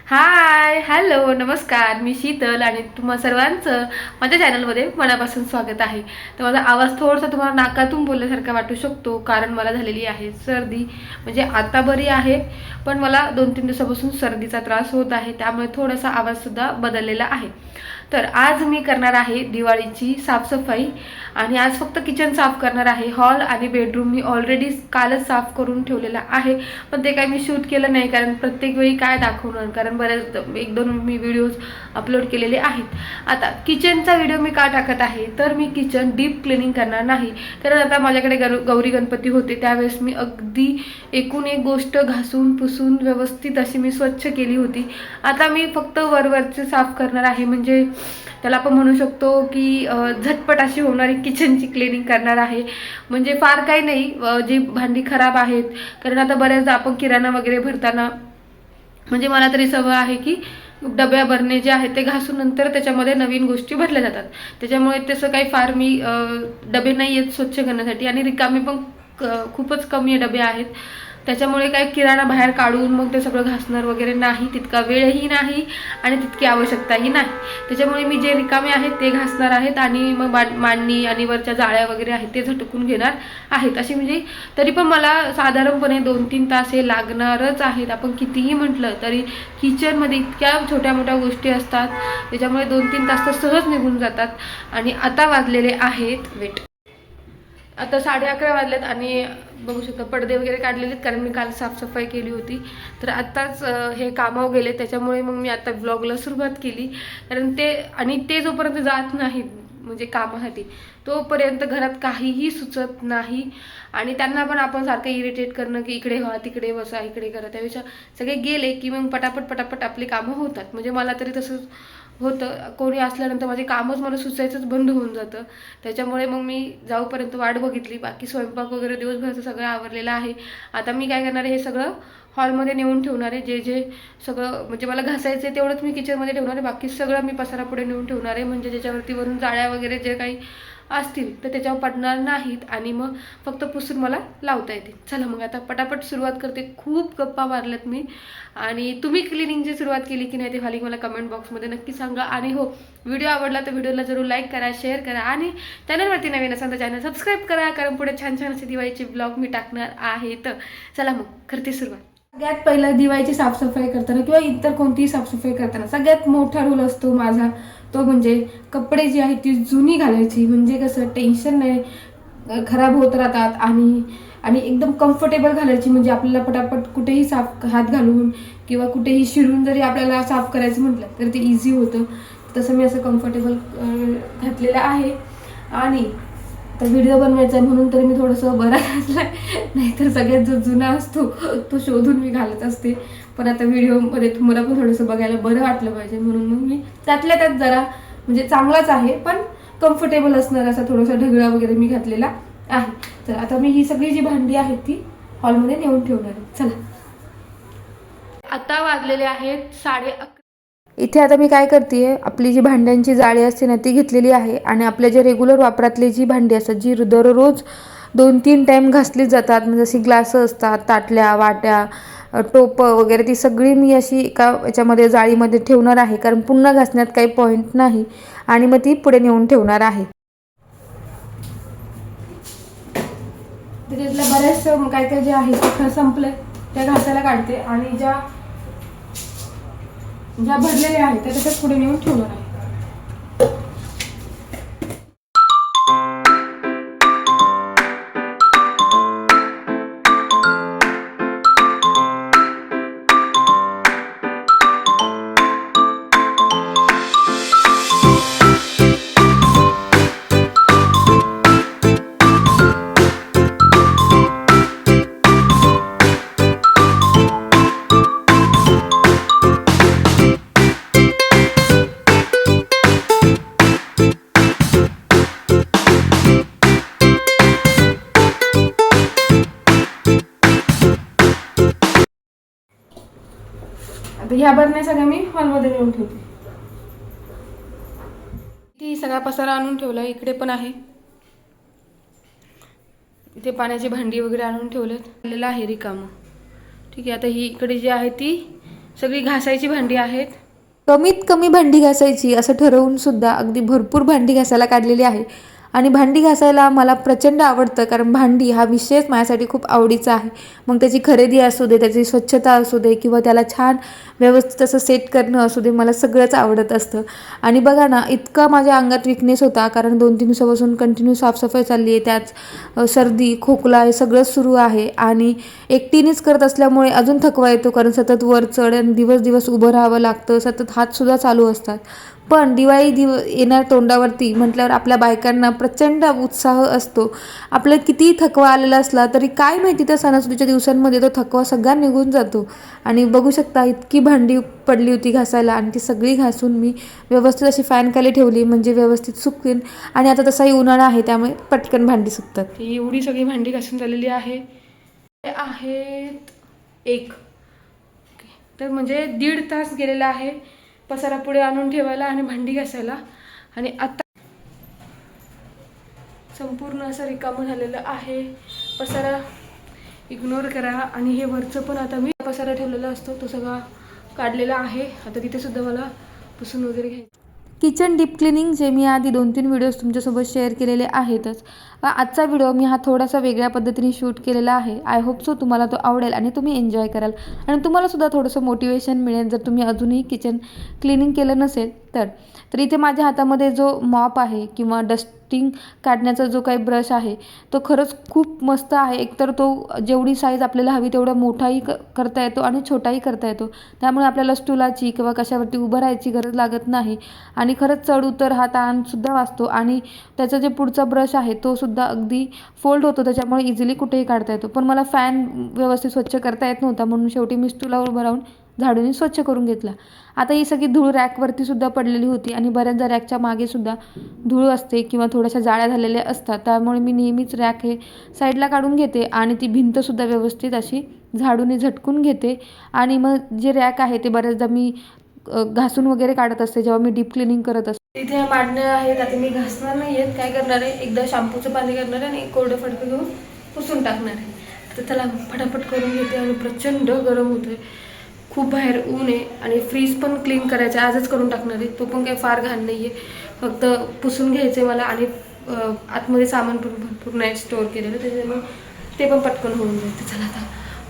Hi hello नमस्कार, मी शीतल आणि तुम्हा सर्वांचं माझ्या चॅनलमध्ये मनापासून स्वागत आहे. तर माझा आवाज थोडासा तुम्हाला नाकातून बोलल्यासारखा वाटू शकतो, कारण मला झालेली आहे सर्दी. म्हणजे आता बरी आहे, पण मला 2-3 दिवसापासून सर्दीचा त्रास होत आहे, त्यामुळे थोडासा आवाजसुद्धा बदललेला आहे. तर आज मी करणार आहे दिवाळीची साफसफाई आणि आज फक्त किचन साफ करणार आहे. हॉल आणि बेडरूम मी ऑलरेडी कालच साफ करून ठेवलेला आहे, पण ते काही मी शूट केलं नाही, कारण प्रत्येक वेळी काय दाखवणार, कारण बऱ्याच 1-2 मी व्हिडिओज अपलोड केलेले आहेत. आता किचनचा व्हिडिओ मी का टाकत आहे, तर मी किचन डीप क्लिनिंग करणार नाही, कारण आता माझ्याकडे गौरी गणपती होते त्यावेळेस मी अगदी एकूण एक गोष्ट घासून पुसून व्यवस्थित अशी मी स्वच्छ केली होती. आता मी फक्त वरवरचे साफ करणार आहे, म्हणजे त्याला आपण म्हणू शकतो की झटपट अशी होणारी किचनची क्लिनिंग करणार आहे. म्हणजे फार काही नाही, जी भांडी खराब आहेत, कारण आता बऱ्याचदा आपण किराणा वगैरे भरताना, म्हणजे मला तरी सवय आहे की डब्या भरणे जे आहे ते घासून नंतर त्याच्यामध्ये नवीन गोष्टी भरल्या जातात. त्याच्यामुळे तसं काही फार मी डबे नाही आहेत स्वच्छ करण्यासाठी, आणि रिकामे पण खूपच कमी डबे आहेत. त्याच्यामुळे काही किराणा बाहेर काढून मग ते सगळं घासणार वगैरे नाही, तितका वेळही नाही आणि तितकी आवश्यकताही नाही. त्याच्यामुळे मी जे रिकामे आहेत ते घासणार आहेत, आणि मग मांडणी आणि वरच्या जाळ्या वगैरे आहेत ते झटकून घेणार आहेत. अशी म्हणजे तरी पण मला साधारणपणे 2-3 तास हे लागणारच आहेत. आपण कितीही म्हटलं तरी किचनमध्ये इतक्या छोट्या मोठ्या गोष्टी असतात, त्याच्यामुळे 2-3 तास तर सहज निघून जातात. आणि आता वाजलेले आहेत आता 11:30 वाजलेत, आणि बघू शकता पडदे वगैरे काढलेलेत, कारण मी काल साफसफाई केली होती. तर आत्ताच हे कामावर गेले, त्याच्यामुळे मग मी आता व्लॉगला सुरुवात केली. कारण ते जोपर्यंत जात नाहीत म्हणजे कामासाठी, तोपर्यंत घरात काहीही सुचत नाही. आणि त्यांना पण आपण सारखं इरिटेट करणं की इकडे व्हा, तिकडे बसा, इकडे करा, त्यापेक्षा सगळे गेले की मग पटापट आपली कामं होतात. म्हणजे मला तरी तसंच होतं, कोणी असल्यानंतर माझे कामच मला सुचायचंच बंद होऊन जातं. त्याच्यामुळे मग मी जाऊपर्यंत वाट बघितली. बाकी स्वयंपाक वगैरे दिवसभराचं सगळं आवरलेलं आहे. आता मी काय करणार आहे, हे सगळं हॉलमध्ये नेऊन ठेवणार आहे. जे सगळं म्हणजे मला घासायचं आहे तेवढंच मी किचनमध्ये ठेवणार आहे, बाकी सगळं मी पसारा पुढे नेऊन ठेवणार आहे, म्हणजे ज्याच्यावरती वरून जाळ्या वगैरे जे काही असतील तर त्याच्यावर पडणार नाहीत, आणि मग फक्त पुसून मला लावता येतील. चला मग आता पटापट सुरुवात करते. खूप गप्पा मारल्यात मी, आणि तुम्ही क्लिनिंगची सुरुवात केली की नाही ते खाली मला कमेंट बॉक्समध्ये नक्की सांगा. आणि हो, व्हिडिओ आवडला तर व्हिडिओला जरूर लाईक करा, शेअर करा, आणि चॅनलवरती नवीन असाल तर चॅनल सबस्क्राईब करा, कारण पुढे छान छान असे दिवाळीचे ब्लॉग मी टाकणार आहे. तर चला मग करते सुरुवात. सगळ्यात पहिलं दिवाळीची साफसफाई करताना किंवा इतर कोणतीही साफसफाई करताना सगळ्यात मोठा रूल असतो माझा, तो म्हणजे कपडे जी आहेत ती जुनी घालायची. म्हणजे कसं टेन्शन नाही, खराब होत राहतात, आणि एकदम कम्फर्टेबल घालायची. म्हणजे आपल्याला पटापट कुठेही साफ हात घालून किंवा कुठेही शिरून जरी आपल्याला साफ करायचं म्हटलं तर ते इझी होतं. तसं मी असं कम्फर्टेबल घातलेलं आहे. आणि तर व्हिडिओ बनवायचा आहे म्हणून तरी मी थोडंसं बरा घातला, नाहीतर सगळ्यात जो जुना असतो तो शोधून मी घालत असते. पण आता व्हिडिओमध्ये तुम्हाला पण थोडंसं बघायला बरं वाटलं पाहिजे, म्हणून मग मी त्यातल्या त्यात जरा म्हणजे चांगलाच आहे पण कम्फर्टेबल असणार असा थोडासा ढगळा वगैरे मी घातलेला आहे. तर आता मी ही सगळी जी भांडी आहेत ती हॉलमध्ये नेऊन ठेवणार आहे. चला, आता वाजलेले आहेत 11:30. इथे आता मी काय करते, आपली जी भांड्यांची जाळी असते ना ती घेतलेली आहे, आणि आपल्या जे रेग्युलर वापरातली जी भांडी असतात जी दररोज 2-3 टाईम घासलीच जातात, म्हणजे जशी ग्लास असतात, ताटल्या, वाट्या, टोपं वगैरे, ती सगळी मी अशी एका याच्यामध्ये जाळीमध्ये ठेवणार आहे, कारण पुन्हा घासण्यात काही पॉईंट नाही, आणि मग ती पुढे नेऊन ठेवणार आहे. त्याच्यातल्या बऱ्याच काय काय जे आहे ते संपले त्या घासायला काढते, आणि ज्या भरलेल्या आहेत त्या त्याच्यात पुढे नेऊन ठेवणार आहे. आता ह्या बरण्या सगळ्या मी हॉलमध्ये नेऊन ठेवते. ती सगळा पसारा आणून ठेवला, इकडे पण आहे, इथे पाण्याची भांडी वगैरे आणून ठेवलेत, आलेलं आहे रिकामं. ठीक आहे, आता ही इकडे जी आहे ती सगळी घासायची भांडी आहेत. कमीत कमी भांडी घासायची असं ठरवून सुद्धा अगदी भरपूर भांडी घासायला काढलेली आहे. आणि भांडी घासायला मला प्रचंड आवडतं, कारण भांडी हा विषयच माझ्यासाठी खूप आवडीचा आहे. मग त्याची खरेदी असू दे, त्याची स्वच्छता असू दे, किंवा त्याला छान व्यवस्थित असं सेट करणं असू दे, मला सगळंच आवडत असतं. आणि बघा ना, इतका माझ्या अंगात विकनेस होता, कारण 2-3 दिवसापासून कंटिन्यू साफसफाई चालली आहे. त्याच सर्दी खोकला हे सगळंच सुरू आहे. आणि एकटीनेच करत असल्यामुळे अजून थकवा येतो, कारण सतत वर चढ आणि दिवस दिवस उभं राहावं लागतं, सतत हातसुद्धा चालू असतात. पण दिवाळी येणार तोंडावरती म्हटल्यावर आपल्या बायकांना प्रचंड उत्साह असतो. आपलं कितीही थकवा आलेला असला तरी काय माहिती, त्या सणासुदीच्या दिवसांमध्ये तो थकवा सगळा निघून जातो. आणि बघू शकता, इतकी भांडी पडली होती घासायला, आणि ती सगळी घासून मी व्यवस्थित अशी फॅनखाली ठेवली, म्हणजे व्यवस्थित सुकतील. आणि आता तसाही उन्हाळा आहे, त्यामुळे पटकन भांडी सुकतात. ही एवढी सगळी भांडी घासून झालेली आहेत 1. तर म्हणजे 1.5 तास गेलेला आहे पसारा पुढे आणून ठेवायला आणि भांडी घासायला. आणि आता संपूर्ण असं रिकामं झालेलं आहे. पसारा इग्नोर करा. आणि हे वरचं पण आता मी पसारा ठेवलेला असतो तो सगळा काढलेला आहे. आता तिथे सुद्धा मला पुसून वगैरे घ्यायचं. किचन डीप क्लिनिंग जे मी आधी 2-3 व्हिडिओज तुमच्यासोबत शेअर केलेले आहेतच. आजचा व्हिडिओ मी हा थोडासा वेगळ्या पद्धतीने शूट केलेला आहे. आय होप सो तुम्हाला तो आवडेल आणि तुम्ही एन्जॉय कराल, आणि तुम्हालासुद्धा थोडंसं मोटिवेशन मिळेल जर तुम्ही अजूनही किचन क्लिनिंग केलं नसेल तर. इथे माझ्या हातामध्ये जो मॉप आहे किंवा डस्टिंग काढण्याचा जो काही ब्रश आहे तो खरंच खूप मस्त आहे. एकतर तो जेवढी साईज आपल्याला हवी तेवढा मोठाही करता येतो आणि छोटाही करता येतो. त्यामुळे आपल्याला स्टूलाची किंवा कशावरती उभं राहायची गरज लागत नाही. आणि खरंच चढ उतर हा ताणसुद्धा वाचतो. आणि त्याचा जे पुढचा ब्रश आहे तो सुद्धा अगदी फोल्ड होतो, त्याच्यामुळे इझिली कुठेही काढता येतो. पण मला फॅन व्यवस्थित स्वच्छ करता येत नव्हता, म्हणून शेवटी मी स्टूलावर उभं राहून झाडूने स्वच्छ करून घेतला. आता ही सगळी धूळ रॅकवरती सुद्धा पडलेली होती, आणि बऱ्याचदा रॅकच्या मागे सुद्धा धूळ असते किंवा थोड्याशा जाळ्या झालेल्या असतात. त्यामुळे मी नेहमीच रॅक हे साईडला काढून घेते आणि ती भिंतसुद्धा व्यवस्थित अशी झाडूने झटकून घेते. आणि मग जे रॅक आहे ते बऱ्याचदा मी घासून वगैरे काढत असते जेव्हा मी डीप क्लिनिंग करत असते. इथे ह्या मांडण्या आहेत. आता मी घासणार नाही आहेत, काय करणार आहे, एकदा शॅम्पूचं पाणी करणार आहे आणि एक कोरडं फडकं घेऊन पुसून टाकणार आहे. तर त्याला फटाफट करून घेते. आणि प्रचंड गरम होतं आहे, खूप बाहेर ऊन आहे. आणि फ्रीज पण क्लीन करायचं आजच करून टाकणार आहे, तो पण काही फार घाण नाही आहे, फक्त पुसून घ्यायचं आहे मला. आणि आतमध्ये सामान पण भरपूर नाही स्टोअर केलेलं, त्याच्यामुळे ते पण पटकन होऊन जाईल. तर चला आता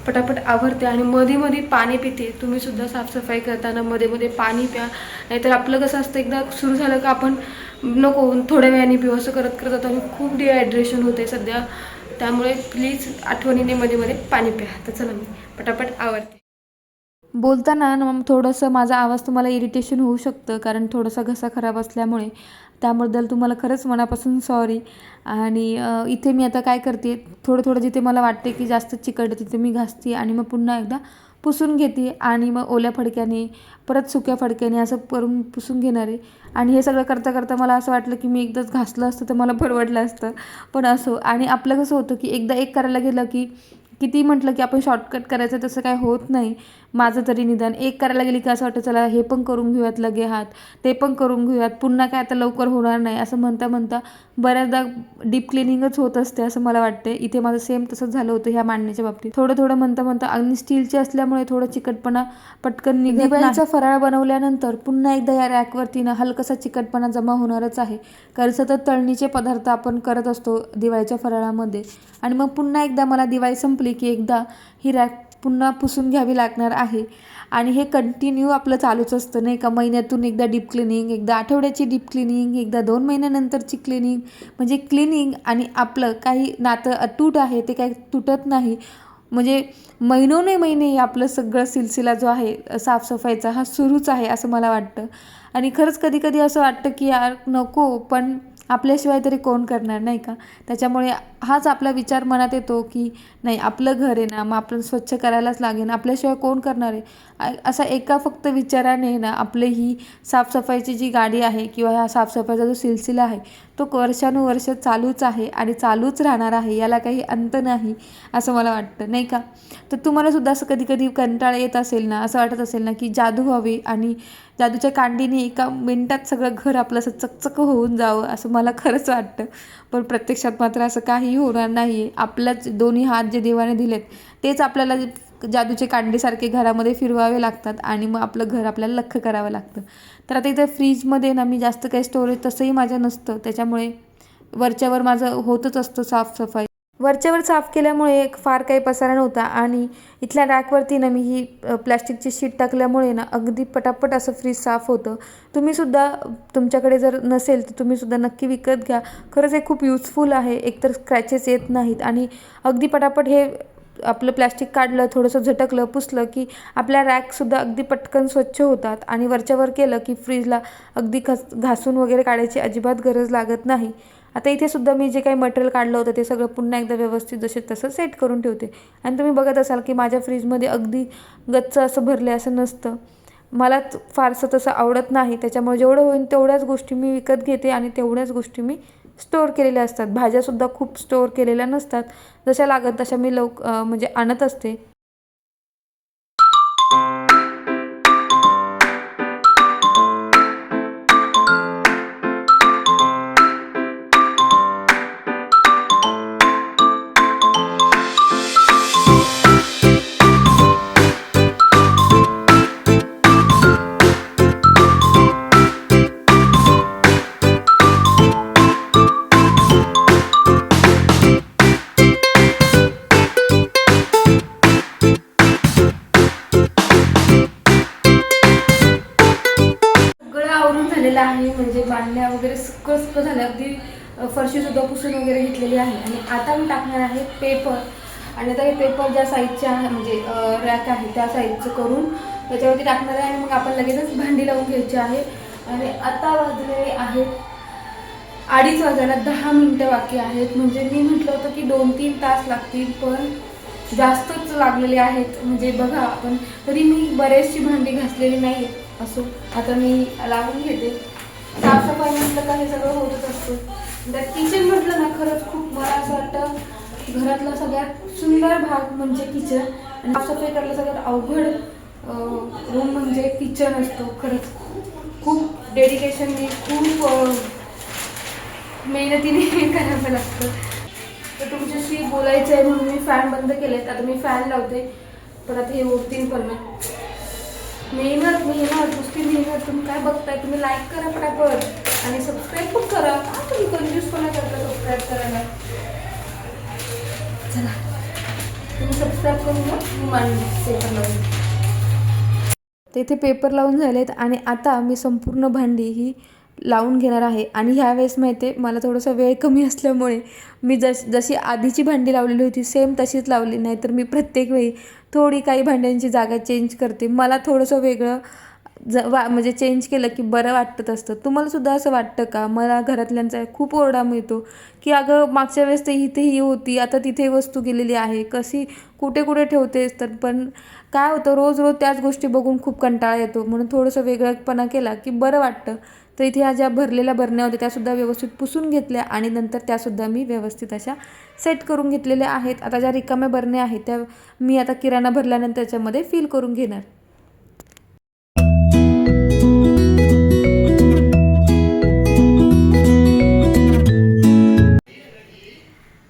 पटापट आवरते. आणि मध्ये मध्ये पाणी पिते. तुम्ही सुद्धा साफसफाई करताना मध्ये मध्ये पाणी प्या, नाहीतर आपलं कसं असतं, एकदा सुरू झालं का आपण नको थोड्या वेळाने पिऊ असं करत करत जातो आणि खूप डिहायड्रेशन होते सध्या. त्यामुळे प्लीज आठवणीने मध्ये मध्ये पाणी प्या. तर चला मी पटापट आवरते. बोलताना ना थोडंसं माझा आवाज तुम्हाला इरिटेशन होऊ शकतं, कारण थोडासा घसा खराब असल्यामुळे. त्याबद्दल तुम्हाला खरंच मनापासून सॉरी. आणि इथे मी आता काय करते, थोडं थोडं जिथे मला वाटते की जास्त चिकट तिथे मी घासते आणि मग पुन्हा एकदा पुसून घेते. आणि मग ओल्या फडक्याने परत सुक्या फडक्याने असं करून पुसून घेणार आहे. आणि हे सगळं करता करता मला असं वाटलं की मी एकदाच घासलं असतं तर मला परवडलं असतं, पण असो. आणि आपलं कसं होतं की एकदा एक करायला गेलं की किती म्हटलं की आपण शॉर्टकट करायचं तसं काय होत नाही. माझं तरी निदान एक करायला गेली की असं वाटतं चला हे पण करून घेऊयात लगे हात, ते पण करून घेऊयात, पुन्हा काय आता लवकर होणार नाही असं म्हणता म्हणता बऱ्याचदा डीप क्लिनिंगच होत असते असं मला वाटते. इथे माझं सेम तसंच झालं होतं ह्या मांडणीच्या बाबतीत. थोडं थोडं म्हणता म्हणता, आणि स्टीलची असल्यामुळे थोडं चिकटपणा पटकन निघत. दिवाळीचा फराळ बनवल्यानंतर पुन्हा एकदा या रॅकवरती ना हलकासा चिकटपणा जमा होणारच आहे, कारण सतत तळणीचे पदार्थ आपण करत असतो दिवाळीच्या फराळामध्ये. आणि मग पुन्हा एकदा मला दिवाळी संपली की एकदा ही रॅक पुन्हा पुसून घ्यावी लागणार आहे. आणि हे कंटिन्यू आपलं चालूच असतं नाही का. महिन्यातून एकदा डीप क्लिनिंग, एकदा आठवड्याची डीप क्लिनिंग, एकदा 2 महिन्यानंतरची क्लिनिंग. म्हणजे क्लिनिंग आणि आपलं काही नातं अतूट आहे ते काही तुटत नाही. म्हणजे महिनोने महिने हे आपलं सगळं सिलसिला जो आहे साफसफाईचा हा सुरूच आहे असं मला वाटतं. आणि खरंच कधी कधी असं वाटतं की यार नको, पण आपल्याशिवाय तरी कोण करणार नाही का. त्याच्यामुळे हाच आपला विचार मनात येतो की नाही आपलं घर आहे ना, मग आपण स्वच्छ करायलाच लागेल, आपल्याशिवाय कोण करणार आहे. असा एका फक्त विचाराने ना आपली ही साफसफाईची जी गाडी आहे किंवा ह्या साफसफाईचा जो सिलसिला आहे तो वर्षानुवर्ष चालूच आहे आणि चालूच राहणार आहे, याला काही अंत नाही असं मला वाटतं नाही का. तर तुम्हालासुद्धा असं कधी कधी कंटाळा येत असेल ना, असं वाटत असेल ना की जादू व्हावी आणि जादूच्या कांडीने एका मिनिटात सगळं घर आपलं असं चकचक होऊन जावं असं मला खरंच वाटतं. पण प्रत्यक्षात मात्र असं काहीही होणार नाही आहे. आपल्याच दोन्ही हात जे देवाने दिलेत तेच आपल्याला जादूचे कांडीसारखे घरामध्ये फिरवावे लागतात आणि मग आपलं घर आपल्याला लख्ख करावं लागतं. तर आता इथे फ्रीजमध्ये ना मी जास्त काही स्टोरेज तसंही माझं नसतं, त्याच्यामुळे वरच्यावर माझं होतच असतं साफसफाई. वरच्यावर साफ केल्यामुळे फार काही पसारा नव्हता आणि इथल्या रॅकवरती ना मी ही प्लॅस्टिकची शीट टाकल्यामुळे ना अगदी पटापट असं फ्रीज साफ होतं. तुम्हीसुद्धा तुमच्याकडे जर नसेल तर तुम्हीसुद्धा नक्की विकत घ्या. खरंच हे खूप युजफुल आहे. एकतर स्क्रॅचेस येत नाहीत आणि अगदी पटापट हे आपलं प्लॅस्टिक काढलं, थोडंसं झटकलं, पुसलं की आपल्या रॅकसुद्धा अगदी पटकन स्वच्छ होतात आणि वरच्यावर केलं की फ्रीजला अगदी घासून वगैरे काढायची अजिबात गरज लागत नाही. आता इथे सुद्धा मी जे काही मटेरियल काढलं होतं ते सगळं पुन्हा एकदा व्यवस्थित जसे तसं सेट करून ठेवते. आणि तुम्ही बघत असाल की माझ्या फ्रीजमध्ये अगदी गच्च असं भरले असं नसतं. मला फारसं तसं आवडत नाही, त्याच्यामुळे जेवढं होईल तेवढ्याच गोष्टी मी विकत घेते आणि तेवढ्याच गोष्टी मी स्टोअर केलेल्या असतात. भाज्यासुद्धा खूप स्टोअर केलेल्या नसतात, जशा लागत तशा मी म्हणजे आणत असते. आवरून झालेलं आहे, म्हणजे बांधण्या वगैरे सगळं झालं. अगदी फरशीसुद्धा पुसून वगैरे घेतलेली आहे आणि आता मी टाकणार आहे पेपर. आणि आता हे पेपर ज्या साईजचे आहे म्हणजे रॅक आहे त्या साईजचं करून त्याच्यावरती टाकणार आहे आणि मग आपण लगेचच भांडी लावून घ्यायची आहे. आणि आता वाजले आहेत 2:30 वाजायला 10 मिनिटं बाकी आहेत. म्हणजे मी म्हटलं होतं की 2-3 तास लागतील, पण जास्तच लागलेले आहेत. म्हणजे बघा आपण, तरी मी बरेचशी भांडी घासलेली नाही आहेत. असो, आता मी लावून घेते. साफसफाई म्हटलं का हे सगळं होतच असतं. तर किचन म्हटलं ना, खरंच खूप मला असं वाटतं घरातला सगळ्यात सुंदर भाग म्हणजे किचन. आणि साफसफाई करायला सगळ्यात अवघड रूम म्हणजे किचन असतो. खरंच खूप डेडिकेशनने, खूप मेहनतीने करावं लागतं. तर तुमच्याशी बोलायचं आहे म्हणून मी फॅन बंद केलेत. आता मी फॅन लावते, पण आता हे उडतील पण नाही. मेहनत नुसती मेहनत. तुम्ही काय बघताय? तुम्ही लाईक करा पटापट आणि सबस्क्राईब पण करा. तुम्ही कंजूसपणा करता सबस्क्राईब करायला. चला, तुम्ही सबस्क्राईब करून घ्या, मी पेपर लावून. तर इथे पेपर लावून झालेत आणि आता मी संपूर्ण भांडी ही लावून घेणार आहे. आणि ह्यावेळेस माहिती आहे मला थोडासा वेळ कमी असल्यामुळे मी जशी आधीची भांडी लावलेली होती सेम तशीच लावली. नाही तर मी प्रत्येक वेळी थोडी काही भांड्यांची जागा चेंज करते. मला थोडंसं वेगळं म्हणजे चेंज केलं की बरं वाटत असतं. तुम्हालासुद्धा असं वाटतं का? मला घरातल्यांचा खूप ओरडा मिळतो की अगं मागच्या वेळेस तर इथे ही होती, आता तिथे वस्तू गेलेली आहे, कशी कुठे कुठे ठेवतेस. तर पण काय होतं, रोज रोज त्याच गोष्टी बघून खूप कंटाळा येतो. म्हणून थोडंसं वेगळंपणा केला की बरं वाटतं. तर इथे ह्या ज्या भरलेल्या बरण्या होत्या त्यासुद्धा व्यवस्थित पुसून घेतल्या आणि नंतर त्यासुद्धा मी व्यवस्थित अशा सेट करून घेतलेल्या आहेत. आता ज्या रिकाम्या बरण्या आहेत त्या मी आता किराणा भरल्यानंतर त्याच्यामध्ये फिल करून घेणार.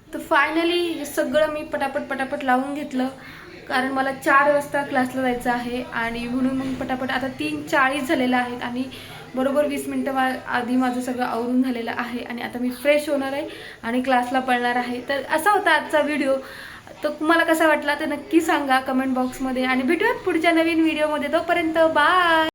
तर फायनली सगळं मी पटापट लावून घेतलं, कारण मला 4 वाजता क्लासला जायचं आहे. आणि म्हणून मग पटापट आता 3:40 झालेलं आहेत आणि बरोबर 20 मिनटं आधी माझं सगळं आवरून झालेलं आहे. आणि आता मी फ्रेश होणार आहे आणि क्लासला पळणार आहे. तर असा होता आजचा व्हिडिओ. तर तुम्हाला कसा वाटला ते नक्की सांगा कमेंट बॉक्समध्ये आणि भेटूयात पुढच्या नवीन व्हिडिओमध्ये. तोपर्यंत बाय.